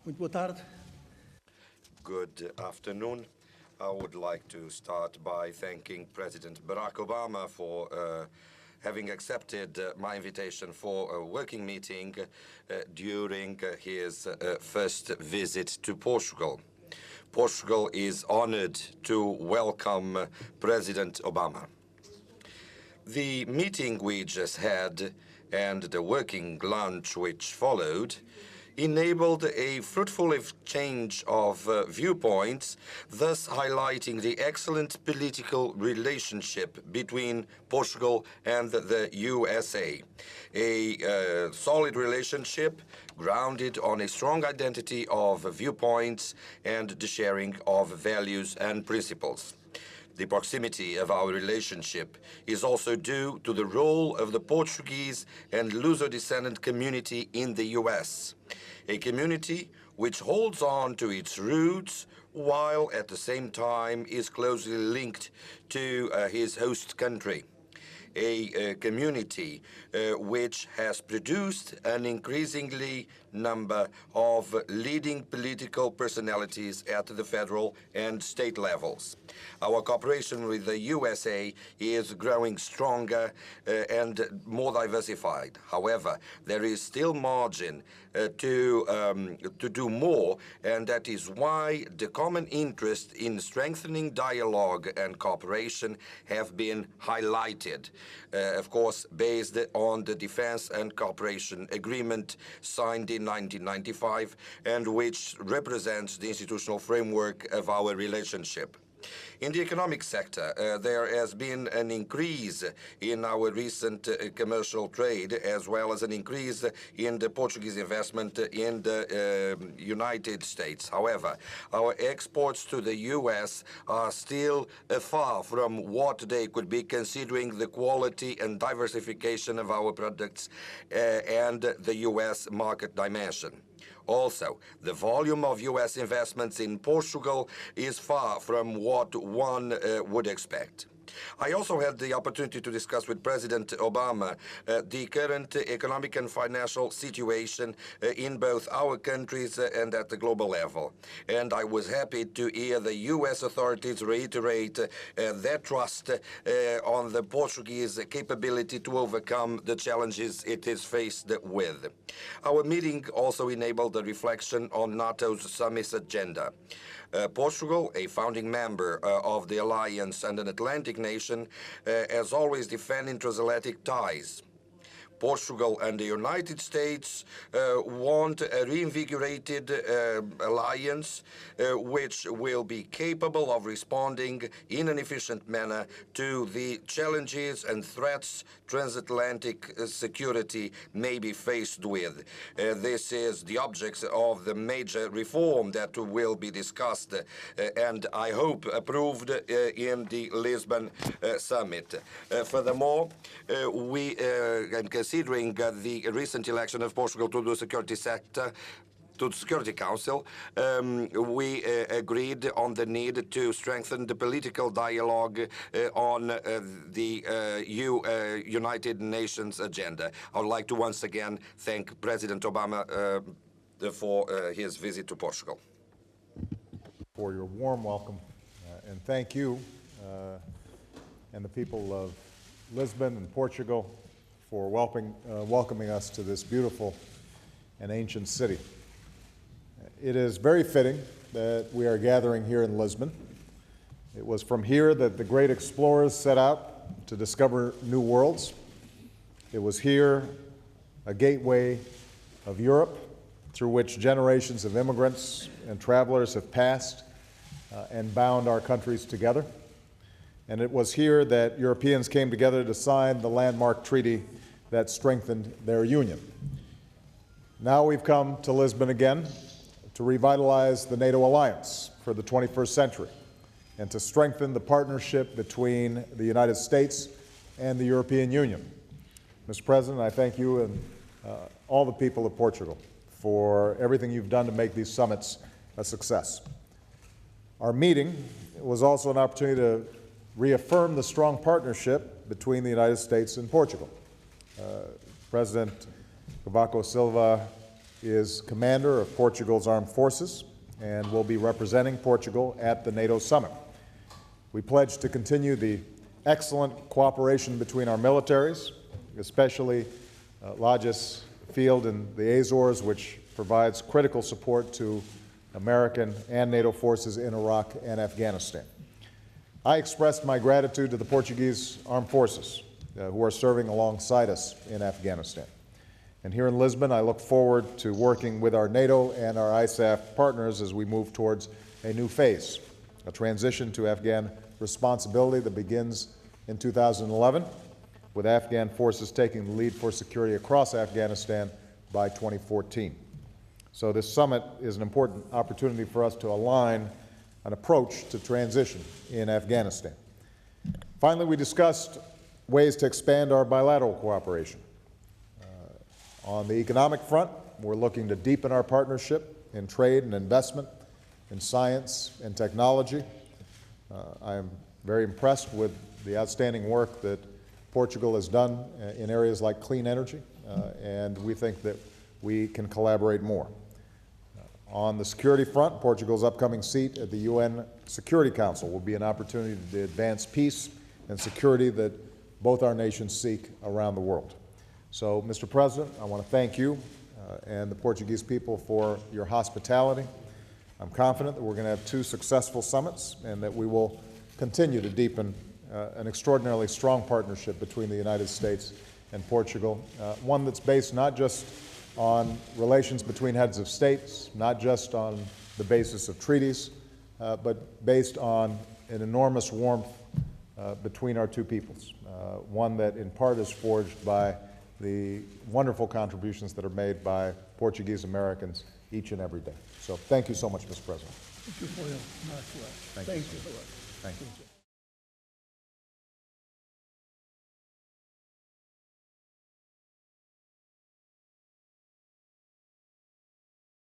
Muito boa tarde. Good afternoon. I would like to start by thanking President Barack Obama for having accepted my invitation for a working meeting during his first visit to Portugal. Portugal is honored to welcome President Obama. The meeting we just had and the working lunch which followed enabled a fruitful exchange of viewpoints, thus highlighting the excellent political relationship between Portugal and the USA. A solid relationship grounded on a strong identity of viewpoints and the sharing of values and principles. The proximity of our relationship is also due to the role of the Portuguese and Luso-descendant community in the U.S., a community which holds on to its roots while at the same time is closely linked to his host country. A community which has produced an increasingly number of leading political personalities at the federal and state levels. Our cooperation with the USA is growing stronger and more diversified. However, there is still margin to do more, and that is why the common interest in strengthening dialogue and cooperation have been highlighted. Of course, based on the Defense and Cooperation Agreement signed in 1995 and which represents the institutional framework of our relationship. In the economic sector, there has been an increase in our recent commercial trade, as well as an increase in the Portuguese investment in the United States. However, our exports to the U.S. are still far from what they could be, considering the quality and diversification of our products and the U.S. market dimension. Also, the volume of U.S. investments in Portugal is far from what one would expect. I also had the opportunity to discuss with President Obama the current economic and financial situation in both our countries and at the global level. And I was happy to hear the U.S. authorities reiterate their trust on the Portuguese capability to overcome the challenges it is faced with. Our meeting also enabled a reflection on NATO's summit's agenda. Portugal, a founding member of the alliance and an Atlantic nation, has always defended transatlantic ties. Portugal and the United States want a reinvigorated alliance which will be capable of responding in an efficient manner to the challenges and threats transatlantic security may be faced with. This is the object of the major reform that will be discussed and I hope approved in the Lisbon summit. Furthermore, we considering the recent election of Portugal to the security sector, to the Security Council, we agreed on the need to strengthen the political dialogue on the United Nations agenda. I would like to once again thank President Obama for his visit to Portugal. For your warm welcome, and thank you and the people of Lisbon and Portugal for welcoming us to this beautiful and ancient city. It is very fitting that we are gathering here in Lisbon. It was from here that the great explorers set out to discover new worlds. It was here, a gateway of Europe, through which generations of immigrants and travelers have passed and bound our countries together. And it was here that Europeans came together to sign the landmark treaty that strengthened their union. Now we've come to Lisbon again to revitalize the NATO alliance for the 21st century and to strengthen the partnership between the United States and the European Union. Mr. President, I thank you and all the people of Portugal for everything you've done to make these summits a success. Our meeting was also an opportunity to reaffirm the strong partnership between the United States and Portugal. President Cavaco Silva is commander of Portugal's armed forces and will be representing Portugal at the NATO summit. We pledge to continue the excellent cooperation between our militaries, especially Lagos Field in the Azores, which provides critical support to American and NATO forces in Iraq and Afghanistan. I expressed my gratitude to the Portuguese armed forces who are serving alongside us in Afghanistan. And here in Lisbon, I look forward to working with our NATO and our ISAF partners as we move towards a new phase, a transition to Afghan responsibility that begins in 2011, with Afghan forces taking the lead for security across Afghanistan by 2014. So this summit is an important opportunity for us to align an approach to transition in Afghanistan. Finally, we discussed ways to expand our bilateral cooperation. On the economic front, we're looking to deepen our partnership in trade and investment, in science and technology. I am very impressed with the outstanding work that Portugal has done in areas like clean energy, and we think that we can collaborate more. On the security front, Portugal's upcoming seat at the UN Security Council will be an opportunity to advance peace and security that both our nations seek around the world. So, Mr. President, I want to thank you and the Portuguese people for your hospitality. I'm confident that we're going to have two successful summits and that we will continue to deepen an extraordinarily strong partnership between the United States and Portugal, one that's based not just on relations between heads of states, not just on the basis of treaties, but based on an enormous warmth between our two peoples, one that in part is forged by the wonderful contributions that are made by Portuguese Americans each and every day. So thank you so much, Mr. President. Thank you for your nice work. Thank you. Thank you. Thank you.